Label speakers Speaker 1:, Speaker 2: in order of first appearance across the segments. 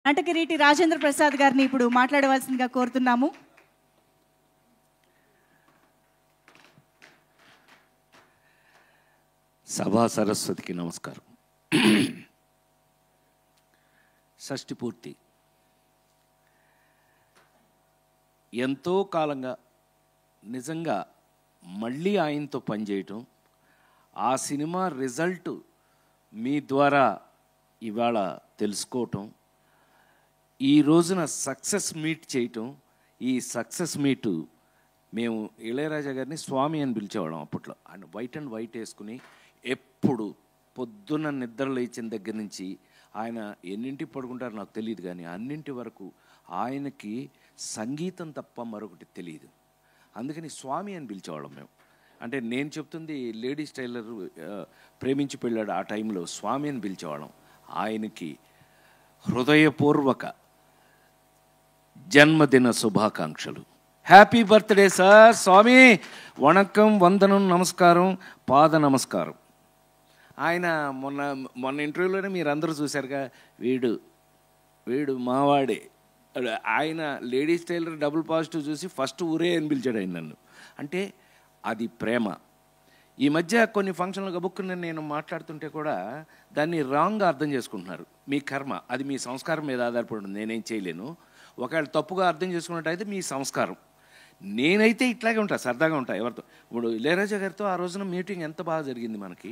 Speaker 1: నాటకిరీటి రాజేంద్ర ప్రసాద్ గారిని ఇప్పుడు మాట్లాడవలసిందిగా కోరుతున్నాము.
Speaker 2: సభా సరస్వతికి నమస్కారం. షష్ఠి పూర్తి ఎంతో కాలంగా నిజంగా మళ్ళీ ఆయనతో పనిచేయటం, ఆ సినిమా రిజల్ట్ మీ ద్వారా ఇవాళ తెలుసుకోవటం, ఈ రోజున సక్సెస్ మీట్ చేయటం. ఈ సక్సెస్ మీటు మేము ఇళయరాజా గారిని స్వామి అని పిలిచేవాళ్ళం అప్పట్లో. ఆయన వైట్ అండ్ వైట్ వేసుకుని ఎప్పుడు పొద్దున్న నిద్ర లేచిన దగ్గర నుంచి ఆయన ఎన్నింటికి పడుకుంటారో నాకు తెలియదు, కానీ అన్నింటి వరకు ఆయనకి సంగీతం తప్ప మరొకటి తెలియదు. అందుకని స్వామి అని పిలిచేవాళ్ళం మేము. అంటే నేను చెప్తుంది లేడీస్ టైలర్ ప్రేమించి పెళ్ళాడు ఆ టైంలో స్వామి అని పిలిచేవాళ్ళం. ఆయనకి హృదయపూర్వక జన్మదిన శుభాకాంక్షలు. Happy birthday sir. స్వామి వణకం, వందనం, నమస్కారం, పాద నమస్కారం. ఆయన మొన్న ఇంటర్వ్యూలోనే మీరు అందరూ చూశారుగా, వీడు మావాడే. ఆయన లేడీస్ టైలర్ డబుల్ పాజిటివ్ చూసి ఫస్ట్ ఊరే అని పిలిచాడు ఆయన నన్ను. అంటే అది ప్రేమ. ఈ మధ్య కొన్ని ఫంక్షన్లు గబుక్కుని నేను మాట్లాడుతుంటే కూడా దాన్ని రాంగ్గా అర్థం చేసుకుంటున్నారు. మీ కర్మ, అది మీ సంస్కారం మీద ఆధారపడి ఉంటుంది, నేనేం చేయలేను. ఒకవేళ తప్పుగా అర్థం చేసుకున్నట్టయితే మీ సంస్కారం. నేనైతే ఇట్లాగే ఉంటా, సరదాగా ఉంటా ఎవరితో. ఇప్పుడు ఇళయరాజా గారితో ఆ రోజున మీటింగ్ ఎంత బాగా జరిగింది మనకి.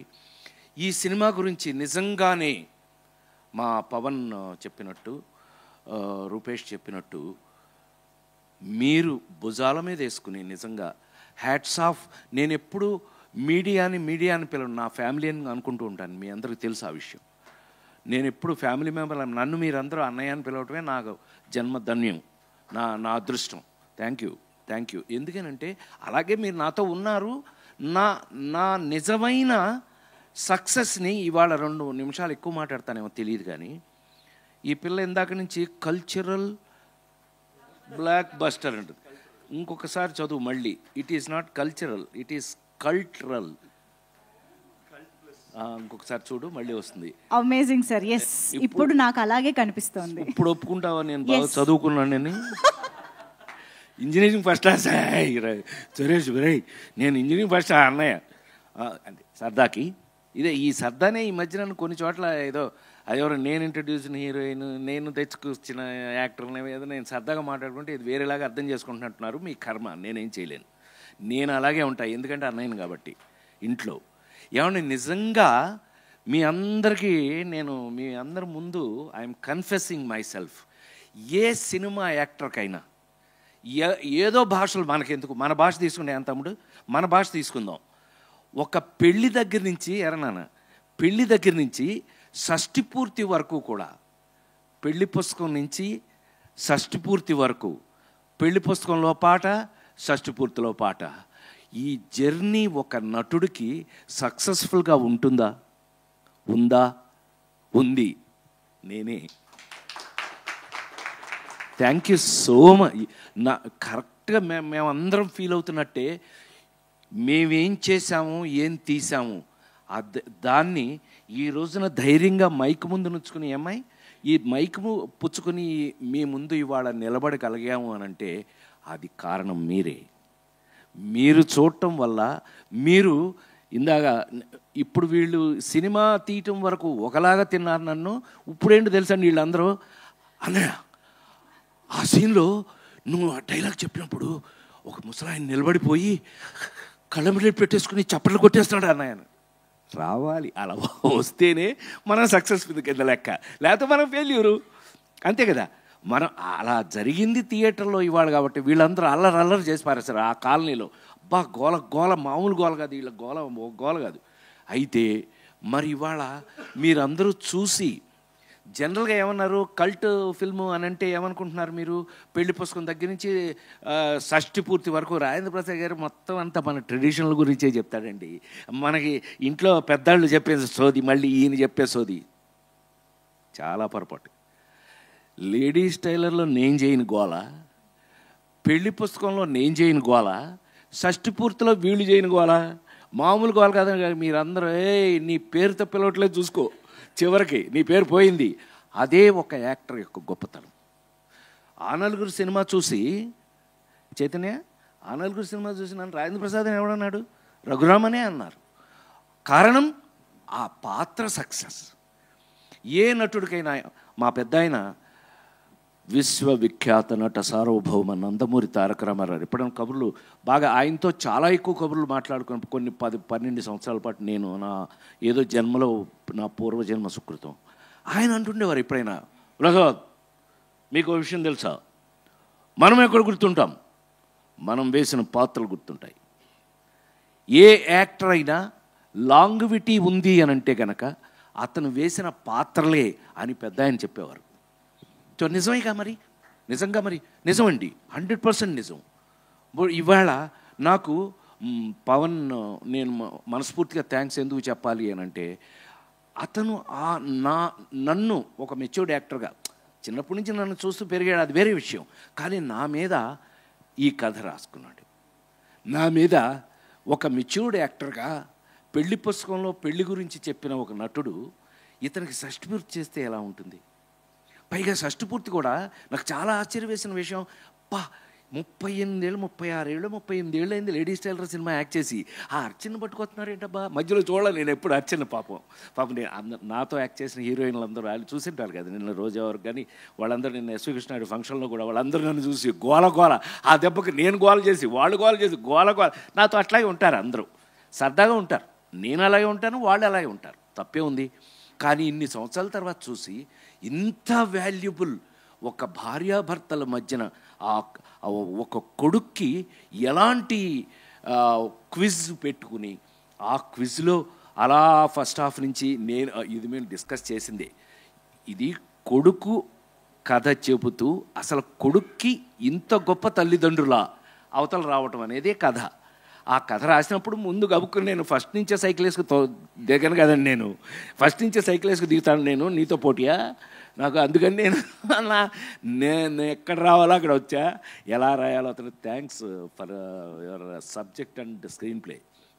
Speaker 2: ఈ సినిమా గురించి నిజంగానే మా పవన్ చెప్పినట్టు, రూపేష్ చెప్పినట్టు, మీరు భుజాల మీద వేసుకుని నిజంగా హ్యాట్స్ ఆఫ్. నేను ఎప్పుడు మీడియాని పిలవను, నా ఫ్యామిలీ అని అనుకుంటూ ఉంటాను. మీ అందరికీ తెలుసు ఆ విషయం. నేను ఎప్పుడు ఫ్యామిలీ మెంబర్, నన్ను మీరందరూ అన్నయ్య అని పిలవటమే నాకు జన్మధన్యం, నా అదృష్టం. Thank you. ఎందుకనంటే అలాగే మీరు నాతో ఉన్నారు. నా నిజమైన సక్సెస్ని ఇవాళ 2 నిమిషాలు ఎక్కువ మాట్లాడతానేమో తెలియదు, కానీ ఈ పిల్ల ఇందాక నుంచి కల్చరల్ బ్లాక్ బస్టర్ అంటుంది. ఇంకొకసారి చదువు మళ్ళీ. It is not cultural, it is cultural. ఇంకొకసారి చూడు, మళ్ళీ వస్తుంది.
Speaker 1: Amazing sir. ఎస్, ఇప్పుడు నాకు అలాగే కనిపిస్తోంది.
Speaker 2: ఇప్పుడు ఒప్పుకుంటావా నేను బాగా చదువుకున్నానని? ఇంజనీరింగ్ ఫస్ట్ క్లాస్ సురేష్ గురై, నేను ఇంజనీరింగ్ ఫస్ట్ అన్నయ్య అంటే సరదాకి. ఈ సరదానే ఈ మధ్య నన్ను కొన్ని చోట్ల ఏదో అదెవరో నేను ఇంట్రడ్యూస్ని హీరోయిన్, నేను తెచ్చుకొచ్చిన యాక్టర్ని ఏదో నేను సరదాగా మాట్లాడుకుంటే ఇది వేరేలాగా అర్థం చేసుకుంటున్నట్టున్నారు. మీ కర్మ, నేనేం చేయలేను. నేను అలాగే ఉంటాను, ఎందుకంటే అన్నయ్యను కాబట్టి ఇంట్లో. ఏమంటే నిజంగా మీ అందరికీ నేను మీ అందరి ముందు ఐఎమ్ కన్ఫెసింగ్ మై సెల్ఫ్. ఏ సినిమా యాక్టర్కైనా ఏదో భాషలు మనకెందుకు, మన భాష తీసుకుంటే ఏం తమ్ముడు, మన భాష తీసుకుందాం. ఒక పెళ్లి దగ్గర నుంచి పెళ్లి దగ్గర నుంచి షష్ఠి పూర్తి వరకు కూడా, పెళ్లి పుస్తకం నుంచి షష్ఠి పూర్తి వరకు, పెళ్లి పుస్తకంలో పాట, షష్ఠి పూర్తిలో పాట, ఈ జర్నీ ఒక నటుడికి సక్సెస్ఫుల్గా ఉందా? ఉంది. నేనే. Thank you so much. కరెక్ట్గా మేమందరం ఫీల్ అవుతున్నట్టే మేమేం చేశాము, ఏం తీసాము, దాన్ని ఈ రోజున ధైర్యంగా మైక్ ముందు నుంచుకుని, ఏమై ఈ మైక్ పుచ్చుకొని మీ ముందు ఇవాళ నిలబడగలిగాము అని అంటే అది కారణం మీరే. మీరు చూడటం వల్ల, మీరు ఇందాక ఇప్పుడు వీళ్ళు సినిమా తీయటం వరకు ఒకలాగా తిన్నారు నన్ను. ఇప్పుడేంటి తెలుసండి, వీళ్ళందరూ అన్నయ్య ఆ సీన్లో నువ్వు ఆ డైలాగ్ చెప్పినప్పుడు ఒక ముసలాయన నిలబడిపోయి కళ్ళమిడి పెట్టేసుకుని చప్పట్లు కొట్టేస్తున్నాడు అన్నయ్య. రావాలి, అలా వస్తేనే మనం సక్సెస్ఫుల్ కింద లెక్క, లేకపోతే మనం ఫెయిల్యూరు, అంతే కదా. మనం అలా జరిగింది థియేటర్లో ఇవాళ కాబట్టి వీళ్ళందరూ అల్లరి చేసి పారేస్తారు ఆ కాలనీలో. గోల మామూలు గోల కాదు, వీళ్ళ గోల కాదు. అయితే మరి ఇవాళ మీరందరూ చూసి జనరల్గా ఏమన్నారు, కల్ట్ ఫిల్ము అని అంటే ఏమనుకుంటున్నారు మీరు? పెళ్లి పుస్తకం దగ్గర నుంచి షష్ఠి పూర్తి వరకు రాజేంద్ర ప్రసాద్ గారు మొత్తం అంతా మన ట్రెడిషనల్ గురించే చెప్తాడండి. మనకి ఇంట్లో పెద్దాళ్ళు చెప్పే సోది, మళ్ళీ ఈయన చెప్పే సోది చాలా పొరపాటు. లేడీస్ టైలర్లో నేను చేయని గోల, పెళ్లి పుస్తకంలో నేను చేయని గోల, షష్ఠి పూర్తిలో వీళ్ళు చేయని గోల, మామూలు గోల కాదు. మీరందరూ నీ పేరుతో పిలవట్లేదు చూసుకో, చివరికి నీ పేరు పోయింది. అదే ఒక యాక్టర్ యొక్క గొప్పతనం. ఆ నలుగురు సినిమా చూసి చైతన్య, ఆ నలుగురు సినిమా చూసి నన్ను రాజేంద్ర ప్రసాద్ అని ఎవడన్నాడు? రఘురామనే అన్నారు. కారణం ఆ పాత్ర సక్సెస్. ఏ నటుడికైనా, మా పెద్ద ఆయన విశ్వవిఖ్యాత నట సార్వభౌమ నందమూరి తారక రామారావు, ఎప్పుడైనా కబుర్లు బాగా ఆయనతో చాలా ఎక్కువ కబుర్లు మాట్లాడుకుని కొన్ని 10-12 సంవత్సరాల పాటు నేను నా ఏదో జన్మలో నా పూర్వజన్మ సుకృతం. ఆయన అంటుండేవారు ఎప్పుడైనా, ప్రసాద్ మీకు విషయం తెలుసా, మనం ఎక్కడ గుర్తుంటాం, మనం వేసిన పాత్రలు గుర్తుంటాయి. ఏ యాక్టర్ అయినా లాంగ్విటీ ఉంది అని అంటే కనుక అతను వేసిన పాత్రలే అని పెద్ద ఆయన చెప్పేవారు. సో నిజమేగా మరి, నిజంగా మరి నిజమండి, 100% నిజం. ఇవాళ నాకు పవన్ నేను మనస్ఫూర్తిగా థ్యాంక్స్ ఎందుకు చెప్పాలి అని అంటే, అతను నన్ను ఒక మెచ్యూర్డ్ యాక్టర్గా, చిన్నప్పటి నుంచి నన్ను చూస్తూ పెరిగాడు, అది వేరే విషయం. కానీ నా మీద ఈ కథ రాసుకున్నాడు. నా మీద ఒక మెచ్యూర్డ్ యాక్టర్గా పెళ్లి పుస్తకంలో పెళ్లి గురించి చెప్పిన ఒక నటుడు ఇతనికి షష్టిపూర్తి చేస్తే ఎలా ఉంటుంది? పైగా షష్టిపూర్తి కూడా నాకు చాలా ఆశ్చర్యం వేసిన విషయం. 38 ఏళ్ళు 36 ఏళ్ళు 38 అయింది లేడీస్ టైలర్ సినిమా యాక్ట్ చేసి ఆ అర్చన పట్టుకొస్తున్నారు ఏంటబ్బా. మధ్యలో చూడాలి నేను ఎప్పుడు అర్చన, పాపం నేను నాతో యాక్ట్ చేసిన హీరోయిన్లు అందరూ వాళ్ళు చూసింటారు కదా, నిన్న రోజా వరకు కానీ వాళ్ళందరూ, నిన్న ఎస్వి కృష్ణారెడ్డి ఫంక్షన్లో కూడా వాళ్ళందరూ నన్ను చూసి గోల ఆ దెబ్బకి నేను గోల చేసి వాళ్ళు గోల చేసి గోల నాతో అట్లాగే ఉంటారు. అందరూ సరదాగా ఉంటారు, నేను అలాగే ఉంటాను, వాళ్ళు అలాగే ఉంటారు, తప్పే ఉంది. కానీ ఇన్ని సంవత్సరాల తర్వాత చూసి ఇంత వాల్యుబుల్ ఒక భార్యాభర్తల మధ్యన ఒక కొడుక్కి ఎలాంటి క్విజ్ పెట్టుకుని ఆ క్విజ్లో అలా ఫస్ట్ హాఫ్ నుంచి ఇది మేము డిస్కస్ చేసిందే. ఇది కొడుకు కథ చెబుతూ అసలు కొడుక్కి ఇంత గొప్ప తల్లిదండ్రుల అవతల రావటం అనేదే కథ. ఆ కథ రాసినప్పుడు ముందు గబుక్కుని నేను ఫస్ట్ నుంచే సైకిల్ వేసుకు దిగను కదండి, నేను ఫస్ట్ నుంచే సైకిల్ వేసుకు దిగుతాను నేను నీతో పోటీయా నాకు. అందుకని నేను ఎక్కడ రావాలో అక్కడ వచ్చా. ఎలా రాయాలో అతను thanks for your subject and screen play.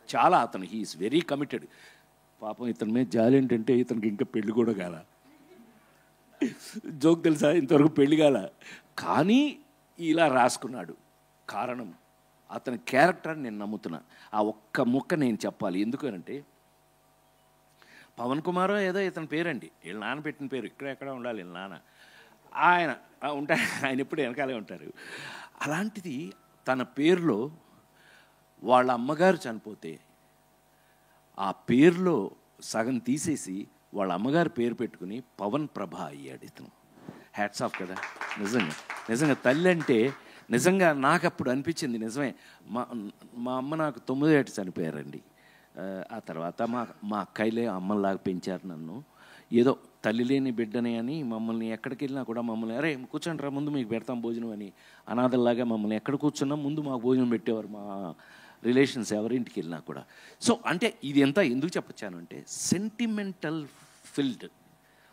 Speaker 2: చాలా అతను హీఈస్ వెరీ కమిటెడ్. పాపం ఇతని మీద జాలి ఏంటంటే ఇతనికి ఇంకా పెళ్లి కూడా కాల. జోక్ తెలుసా, ఇంతవరకు పెళ్లి కాల, కానీ ఇలా రాసుకున్నాడు. కారణం అతని క్యారెక్టర్ నేను నమ్ముతున్నా. ఆ ఒక్క ముక్క నేను చెప్పాలి. ఎందుకనంటే పవన్ కుమారో ఏదో ఇతని పేరండి, వీళ్ళ నాన్న పెట్టిన పేరు, ఎక్కడ ఉండాలి వీళ్ళ నాన్న, ఆయన ఉంటారు, ఆయన ఎప్పుడు వెనకాలే ఉంటారు. అలాంటిది తన పేరులో వాళ్ళ అమ్మగారు చనిపోతే ఆ పేరులో సగం తీసేసి వాళ్ళ అమ్మగారు పేరు పెట్టుకుని పవన్ ప్రభ అయ్యాడు ఇతను. హ్యాట్స్ ఆఫ్ కదా. నిజంగా తల్లి అంటే నిజంగా నాకు అప్పుడు అనిపించింది, నిజమే. మా అమ్మ నాకు 9 ఏట చనిపోయారండి. ఆ తర్వాత మా అక్కయ్యలే అమ్మలాగా పెంచారు నన్ను. ఏదో తల్లి లేని బిడ్డని అని మమ్మల్ని ఎక్కడికి వెళ్ళినా కూడా మమ్మల్ని, అరే కూర్చోండి రా ముందు మీకు పెడతాం భోజనం అని, అనాథల్లాగా మమ్మల్ని ఎక్కడ కూర్చున్నా ముందు మాకు భోజనం పెట్టేవారు మా రిలేషన్స్ ఎవరింటికి వెళ్ళినా కూడా. సో అంటే ఇది ఎంత ఎందుకు చెప్పొచ్చాను అంటే, సెంటిమెంటల్ ఫిల్డ్,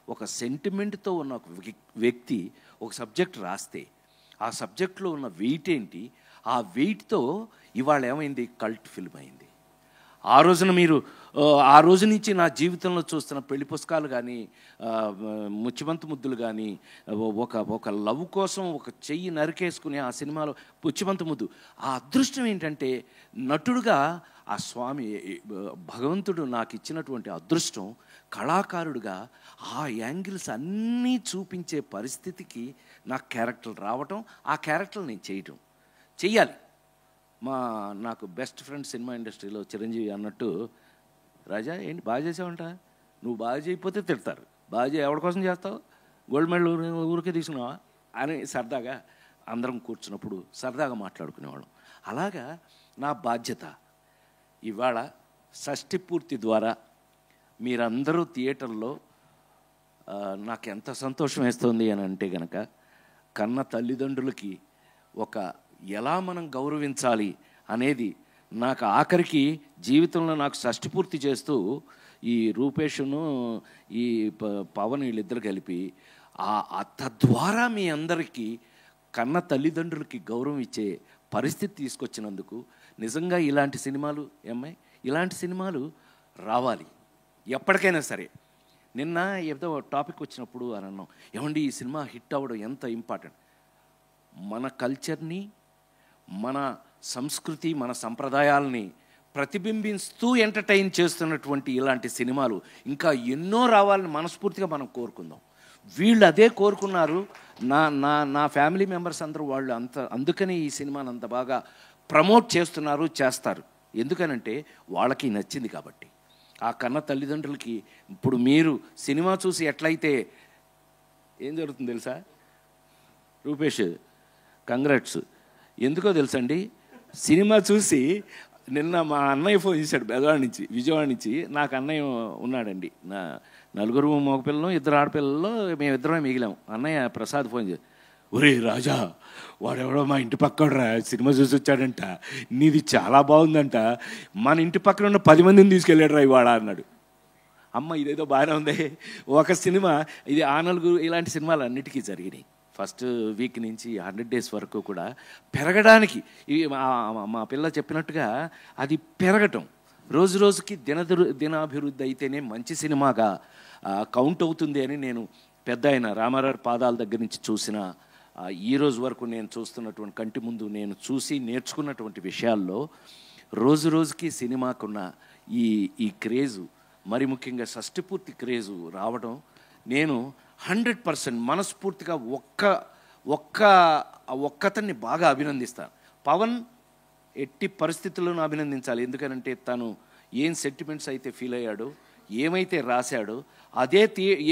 Speaker 2: ఒక సెంటిమెంట్తో ఉన్న ఒక వ్యక్తి ఒక సబ్జెక్ట్ రాస్తే ఆ సబ్జెక్ట్లో ఉన్న వెయిట్ ఏంటి, ఆ వెయిట్తో ఇవాళ ఏమైంది, కల్ట్ ఫిల్మ్ అయింది. ఆ రోజు నుంచి నా జీవితంలో చూస్తున్న పెళ్లి పుస్తకాలు కానీ, ముచ్చిబంతి ముద్దులు కానీ, ఒక లవ్ కోసం ఒక చెయ్యి నరికేసుకుని ఆ సినిమాలో ముచ్చిబంతి ముద్దు, ఆ అదృష్టం ఏంటంటే నటుడుగా ఆ స్వామి భగవంతుడు నాకు ఇచ్చినటువంటి అదృష్టం, కళాకారుడిగా ఆ యాంగిల్స్ అన్నీ చూపించే పరిస్థితికి నా క్యారెక్టర్ రావటం, ఆ క్యారెక్టర్ నేను చెయ్యాలి. నాకు బెస్ట్ ఫ్రెండ్ సినిమా ఇండస్ట్రీలో చిరంజీవి అన్నట్టు, రాజా ఏంటి బాగా చేసావంట, నువ్వు బాగా చేయకపోతే తిడతారు, బాగా ఎవరి కోసం చేస్తావు, గోల్డ్ మెడల్ ఊరికే తీసుకున్నావా అని సరదాగా అందరం కూర్చున్నప్పుడు సరదాగా మాట్లాడుకునేవాళ్ళం. అలాగా నా బాధ్యత ఇవాళ షష్ఠి పూర్తి ద్వారా మీరందరూ థియేటర్లో నాకు ఎంత సంతోషం వేస్తుంది అని అంటే కనుక, కన్న తల్లిదండ్రులకి ఎలా మనం గౌరవించాలి అనేది నాకు ఆఖరికి జీవితంలో నాకు షష్ఠి పూర్తి చేస్తూ ఈ రూపేషును ఈ పవన్ వీళ్ళిద్దరు కలిపి తద్వారా మీ అందరికీ కన్న తల్లిదండ్రులకి గౌరవం ఇచ్చే పరిస్థితి తీసుకొచ్చినందుకు నిజంగా ఇలాంటి సినిమాలు ఇలాంటి సినిమాలు రావాలి ఎప్పటికైనా సరే. నిన్న ఏదో టాపిక్ వచ్చినప్పుడు అని అన్నాం, ఏమండి ఈ సినిమా హిట్ అవ్వడం ఎంత ఇంపార్టెంట్. మన కల్చర్ని, మన సంస్కృతి, మన సంప్రదాయాలని ప్రతిబింబిస్తూ ఎంటర్టైన్ చేస్తున్నటువంటి ఇలాంటి సినిమాలు ఇంకా ఎన్నో రావాలని మనస్ఫూర్తిగా మనం కోరుకుందాం. వీళ్ళు అదే కోరుకున్నారు. నా నా నా ఫ్యామిలీ మెంబర్స్ అందరూ వాళ్ళు అందుకని ఈ సినిమాని అంత బాగా ప్రమోట్ చేస్తున్నారు, చేస్తారు. ఎందుకనంటే వాళ్ళకి నచ్చింది కాబట్టి. ఆ కన్న తల్లిదండ్రులకి ఇప్పుడు మీరు సినిమా చూసి ఎట్లయితే ఏం జరుగుతుంది తెలుసా రూపేష్, కంగ్రాట్స్. ఎందుకో తెలుసండి, సినిమా చూసి నిన్న మా అన్నయ్య ఫోన్ చేశాడు విజయవాడ నుంచి. నాకు అన్నయ్య ఉన్నాడండి, నా నలుగురు మగపిల్లలు 2 ఆడపిల్లల్లో మేమిద్దరమే మిగిలాం. అన్నయ్య ప్రసాద్ ఫోన్ చేసి, ఒరే రాజా, వాడెవడో మా ఇంటి పక్కడరా సినిమా చూసి వచ్చాడంట, నీది చాలా బాగుందంట, మన ఇంటి పక్కన ఉన్న 10 మందిని తీసుకెళ్ళాడు రా ఇవాళ అన్నాడు. అమ్మ ఇదేదో బాగానే ఉంది. ఒక సినిమా ఇది ఆ నలుగురు ఇలాంటి సినిమాలు అన్నిటికీ జరిగినాయి. ఫస్ట్ వీక్ నుంచి 100 days వరకు కూడా పెరగడానికి మా పిల్ల చెప్పినట్టుగా అది పెరగటం, రోజు రోజుకి దినాభివృద్ధి అయితేనే మంచి సినిమాగా కౌంట్ అవుతుంది అని నేను పెద్ద అయిన రామారావు పాదాల దగ్గర నుంచి చూసిన ఈ రోజు వరకు నేను చూస్తున్నటువంటి కంటి ముందు నేను చూసి నేర్చుకున్నటువంటి విషయాల్లో రోజు రోజుకి సినిమాకున్న ఈ క్రేజు, మరి ముఖ్యంగా షష్టిపూర్తి క్రేజు రావడం నేను 100% మనస్ఫూర్తిగా ఒక్కతన్ని బాగా అభినందిస్తాను. పవన్ ఎట్టి పరిస్థితుల్లోనూ అభినందించాలి. ఎందుకనంటే తను ఏం సెంటిమెంట్స్ అయితే ఫీల్ అయ్యాడో, ఏమైతే రాశాడో, అదే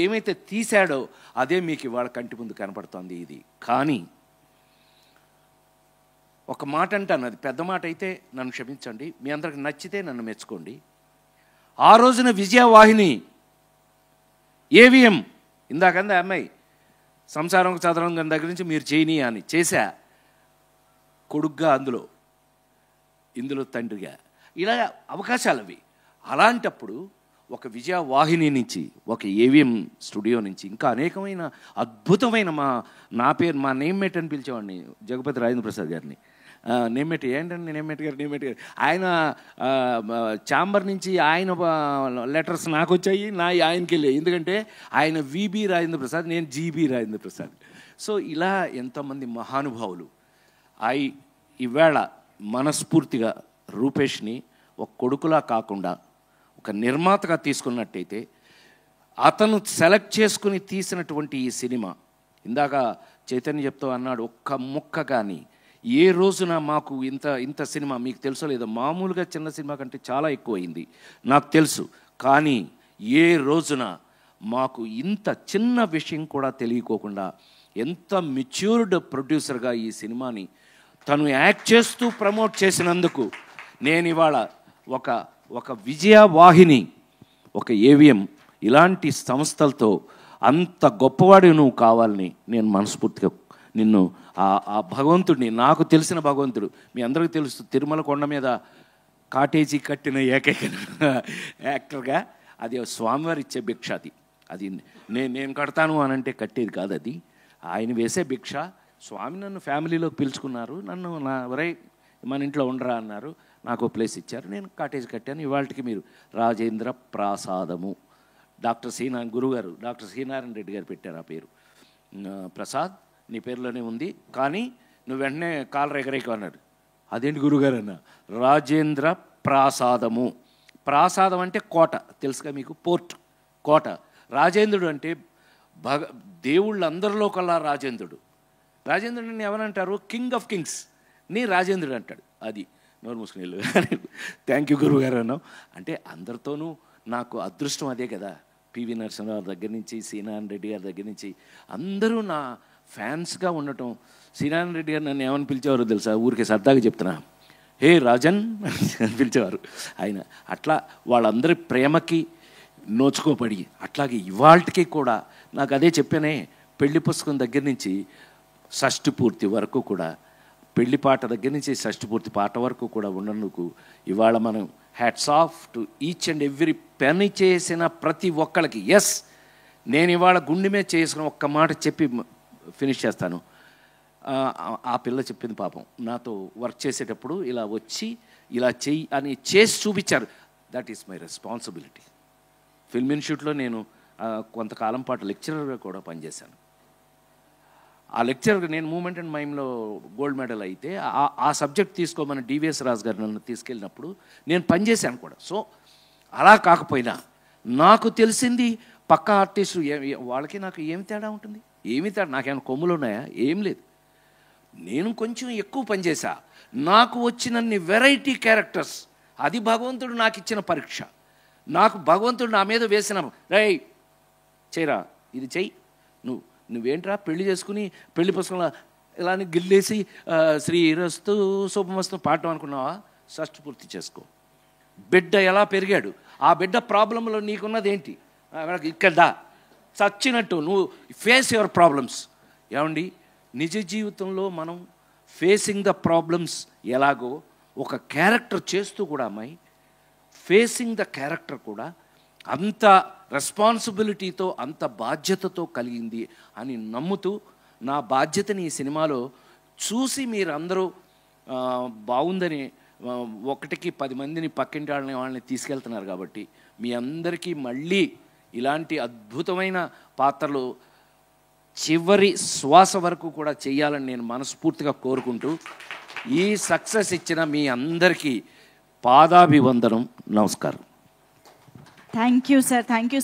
Speaker 2: ఏమైతే తీశాడో అదే మీకు ఇవాళ కంటి ముందు కనపడుతుంది. ఇది కానీ ఒక మాట అంటాను, అది పెద్ద మాట అయితే నన్ను క్షమించండి, మీ అందరికి నచ్చితే నన్ను మెచ్చుకోండి. ఆ రోజున విజయవాహిని ఏవిఎం ఇందాకంది అమ్మాయి సంసారం చదరం దగ్గర నుంచి మీరు చేయని అని చేశా, కొడుగ్గా ఇందులో తండ్రిగా, ఇలా అవకాశాలు అవి. అలాంటప్పుడు ఒక విజయవాహిని నుంచి, ఒక ఏవిఎం స్టూడియో నుంచి ఇంకా అనేకమైన అద్భుతమైన నా నేమ్మేట్ అని పిలిచేవాడిని జగపతి రాజేంద్ర ప్రసాద్ గారిని. నేమ్మేట్ ఏంటండి, నేమ్మేట్ గారు ఆయన ఛాంబర్ నుంచి ఆయన లెటర్స్ నాకు వచ్చాయి, ఆయనకి వెళ్ళాయి. ఎందుకంటే ఆయన విబి రాజేంద్ర ప్రసాద్, నేను జీబీ రాజేంద్ర ప్రసాద్. సో ఇలా ఎంతోమంది మహానుభావులు. ఈవేళ మనస్ఫూర్తిగా రూపేష్ని ఒక కొడుకులా కాకుండా ఒక నిర్మాతగా తీసుకున్నట్టయితే, అతను సెలెక్ట్ చేసుకుని తీసినటువంటి ఈ సినిమా, ఇందాక చైతన్య చెప్తూ అన్నాడు, ఒక్క ముక్క కానీ ఏ రోజున మాకు ఇంత సినిమా మీకు తెలుసో లేదో, మామూలుగా చిన్న సినిమా కంటే చాలా ఎక్కువైంది నాకు తెలుసు, కానీ ఏ రోజున మాకు ఇంత చిన్న విషయం కూడా తెలియకోకుండా ఎంత మెచ్యూర్డ్ ప్రొడ్యూసర్గా ఈ సినిమాని తను యాక్ట్ చేస్తూ ప్రమోట్ చేసినందుకు నేను ఇవాళ ఒక విజయవాహిని, ఒక ఏవిఎం ఇలాంటి సంస్థలతో అంత గొప్పవాడు నువ్వు కావాలని నేను మనస్ఫూర్తిగా నిన్ను ఆ భగవంతుడిని, నాకు తెలిసిన భగవంతుడు, మీ అందరికీ తెలుసు తిరుమల కొండ మీద కాటేజీ కట్టిన ఏకైక యాక్టర్గా అది స్వామివారి ఇచ్చే భిక్ష. అది నేను కడతాను అని అంటే కట్టేది కాదు, అది ఆయన వేసే భిక్ష. స్వామి నన్ను ఫ్యామిలీలోకి పిలుచుకున్నారు, నన్ను మన ఇంట్లో ఉండరా అన్నారు, నాకు ప్లేస్ ఇచ్చారు, నేను కాటేజ్ కట్టాను. ఇవాళకి మీరు రాజేంద్ర ప్రాసాదము, గురుగారు డాక్టర్ శ్రీనారాయణ రెడ్డి గారు పెట్టారు ఆ పేరు. ప్రసాద్ నీ పేరులోనే ఉంది, కానీ నువ్వు వెంటనే కాలర్ ఎగరేకు అన్నాడు. అదేంటి గురుగారు అన్న, రాజేంద్ర ప్రాసాదము. ప్రాసాదం అంటే కోట, తెలుసుగా మీకు, పోర్ట్, కోట. రాజేంద్రుడు అంటే దేవుళ్ళందరిలో కల్లా రాజేంద్రుడిని ఎవరంటారు, కింగ్ ఆఫ్ కింగ్స్ ని రాజేంద్రుడు అంటాడు. అది నోరు మూసుకుని వెళ్ళు. థ్యాంక్ యూ గురువుగారు అన్నావు. అంటే అందరితోనూ నాకు అదృష్టం అదే కదా. పివి నరసింహరావు దగ్గర నుంచి, శ్రీనారాయణ రెడ్డి గారి దగ్గర నుంచి అందరూ నా ఫ్యాన్స్గా ఉండటం. శ్రీనారాయణ రెడ్డి గారు నన్ను ఏమని పిలిచేవారు తెలుసా, ఊరికే సరదాగా చెప్తున్నా, హే రాజన్ అని పిలిచేవారు ఆయన. అట్లా వాళ్ళందరి ప్రేమకి నోచుకోబడి, అట్లాగే ఇవాళకి కూడా నాకు అదే చెప్పానే, పెళ్లి పుస్తకం దగ్గర నుంచి షష్ఠి పూర్తి వరకు కూడా, పెళ్లి పాట దగ్గర నుంచి షష్ఠి పూర్తి పాట వరకు కూడా ఉన్నందుకు ఇవాళ మనం hats off to each and every పని చేసిన ప్రతి ఒక్కళ్ళకి. ఎస్, నేను ఇవాళ గుండె మీద చేసుకుని ఒక్క మాట చెప్పి ఫినిష్ చేస్తాను. ఆ పిల్ల చెప్పింది పాపం, నాతో వర్క్ చేసేటప్పుడు ఇలా వచ్చి ఇలా చెయ్యి అని చేసి చూపించారు. That is my responsibility. Film ఇన్స్టిట్యూట్లో నేను కొంతకాలం పాటు లెక్చరర్గా కూడా పనిచేశాను. ఆ లెక్చరర్గా నేను మూమెంట్ అండ్ మైమ్లో గోల్డ్ మెడల్ అయితే ఆ సబ్జెక్ట్ తీసుకోమని డివిఎస్ రాజు గారు నన్ను తీసుకెళ్ళినప్పుడు నేను పనిచేశాను కూడా. సో అలా కాకపోయినా నాకు తెలిసింది పక్క ఆర్టిస్టు వాళ్ళకి నాకు ఏమి తేడా ఉంటుంది? ఏమి తేడా? నాకేమైనా కొమ్ములు ఉన్నాయా? ఏం లేదు. నేను కొంచెం ఎక్కువ పనిచేశా. నాకు వచ్చినన్ని వెరైటీ క్యారెక్టర్స్, అది భగవంతుడు నాకు ఇచ్చిన పరీక్ష. నాకు భగవంతుడు నా మీద వేసిన రై చేయరా, ఇది చెయ్యి, నువ్వేంట్రా పెళ్లి చేసుకుని పెళ్లి పుస్తకంలో ఇలా గిల్లేసి శ్రీరస్తు శుభమస్తు పాడటం అనుకున్నావా? షష్ఠి పూర్తి చేసుకో. బిడ్డ ఎలా పెరిగాడు, ఆ బిడ్డ ప్రాబ్లంలో నీకున్నది ఏంటి? ఇక్కడ చచ్చినట్టు నువ్వు ఫేస్ యువర్ ప్రాబ్లమ్స్. ఏమండి, నిజ జీవితంలో మనం ఫేసింగ్ ద ప్రాబ్లమ్స్ ఎలాగో ఒక క్యారెక్టర్ చేస్తూ కూడా అమ్మాయి ఫేసింగ్ ద క్యారెక్టర్ కూడా అంత రెస్పాన్సిబిలిటీతో అంత బాధ్యతతో కలిగింది అని నమ్ముతూ నా బాధ్యతని ఈ సినిమాలో చూసి మీరందరూ బాగుందని 1కి 10 మందిని పక్కింటి వాళ్ళని తీసుకెళ్తున్నారు. కాబట్టి మీ అందరికీ మళ్ళీ ఇలాంటి అద్భుతమైన పాత్రలు చివరి శ్వాస వరకు కూడా చేయాలని నేను మనస్ఫూర్తిగా కోరుకుంటూ ఈ సక్సెస్ ఇచ్చిన మీ అందరికీ పాదాభివందనం, నమస్కారం.
Speaker 1: Thank you sir, thank you.